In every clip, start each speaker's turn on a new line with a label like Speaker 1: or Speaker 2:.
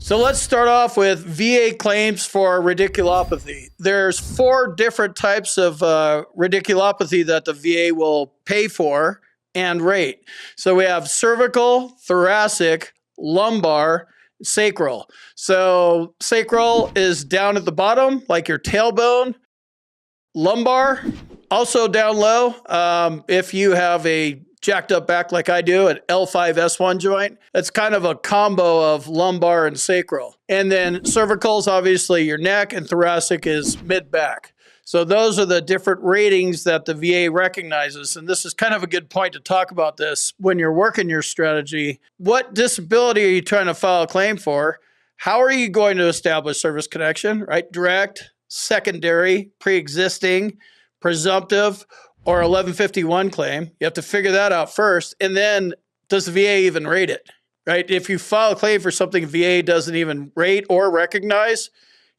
Speaker 1: So let's start off with VA claims for radiculopathy. There's 4 different types of radiculopathy that the VA will pay for and rate. So we have cervical, thoracic, lumbar, sacral. So sacral is down at the bottom, like your tailbone. Lumbar, also down low. If you have a jacked up back like I do, an L5-S1 joint, that's kind of a combo of lumbar and sacral. And then cervical is obviously your neck, and thoracic is mid-back. So those are the different ratings that the VA recognizes. And this is kind of a good point to talk about this when you're working your strategy. What disability are you trying to file a claim for? How are you going to establish service connection, right? Direct, secondary, pre-existing, presumptive, or 1151 claim. You have to figure that out first. And then does the VA even rate it, right? If you file a claim for something VA doesn't even rate or recognize,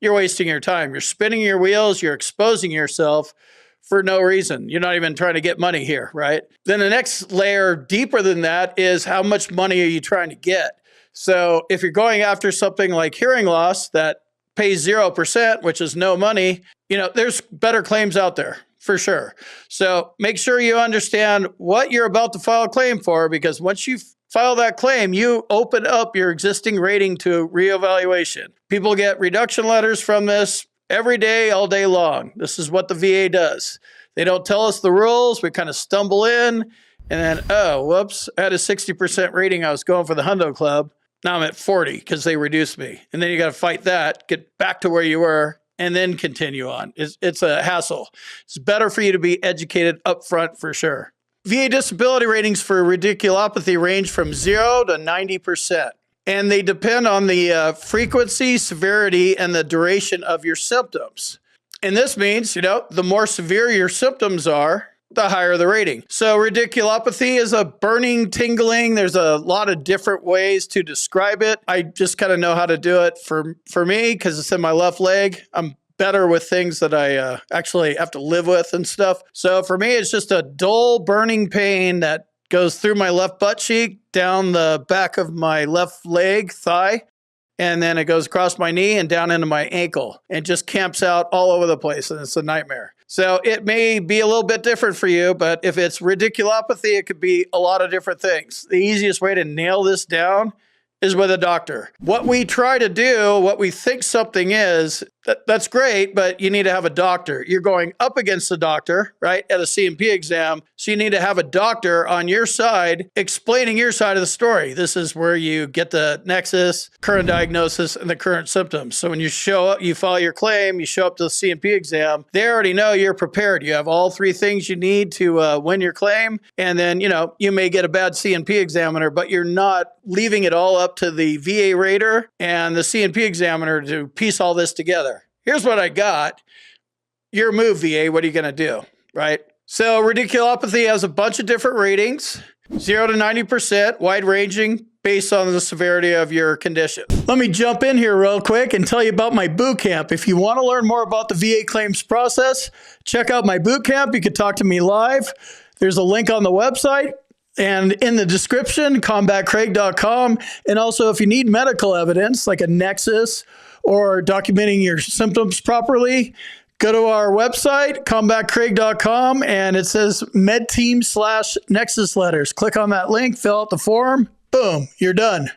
Speaker 1: you're wasting your time. You're spinning your wheels. You're exposing yourself for no reason. You're not even trying to get money here, right? Then the next layer deeper than that is how much money are you trying to get? So if you're going after something like hearing loss that pays 0%, which is no money, there's better claims out there for sure. So make sure you understand what you're about to file a claim for, because once you file that claim, you open up your existing rating to reevaluation. People get reduction letters from this every day, all day long. This is what the VA does. They don't tell us the rules. We kind of stumble in and then, oh, whoops, I had a 60% rating. I was going for the Hundo Club. Now I'm at 40 because they reduced me. And then you got to fight that, get back to where you were, and then continue on. It's a hassle. It's better for you to be educated up front for sure. VA disability ratings for radiculopathy range from 0 to 90%. And they depend on the frequency, severity, and the duration of your symptoms. And this means, the more severe your symptoms are, the higher the rating. So radiculopathy is a burning, tingling. There's a lot of different ways to describe it. I just kind of know how to do it for me because it's in my left leg. I'm better with things that I actually have to live with and stuff. So for me, it's just a dull, burning pain that goes through my left butt cheek, down the back of my left leg, thigh, and then it goes across my knee and down into my ankle and just camps out all over the place, and it's a nightmare. So it may be a little bit different for you, but if it's radiculopathy, it could be a lot of different things. The easiest way to nail this down is with a doctor. What we try to do, what we think something is, that's great, but you need to have a doctor. You're going up against the doctor, right, at a C&P exam. So you need to have a doctor on your side explaining your side of the story. This is where you get the nexus, current diagnosis, and the current symptoms. So when you show up, you file your claim, you show up to the C&P exam, they already know you're prepared. You have all 3 things you need to win your claim. And then, you may get a bad C&P examiner, but you're not leaving it all up to the VA rater and the C&P examiner to piece all this together. Here's what I got. Your move, VA. What are you going to do, right? So radiculopathy has a bunch of different ratings, 0 to 90%, wide-ranging based on the severity of your condition. Let me jump in here real quick and tell you about my boot camp. If you want to learn more about the VA claims process, check out my boot camp. You can talk to me live. There's a link on the website. And in the description, combatcraig.com. And also, if you need medical evidence, like a nexus or documenting your symptoms properly, go to our website, combatcraig.com, and it says medteam/nexus letters. Click on that link, fill out the form, boom, you're done.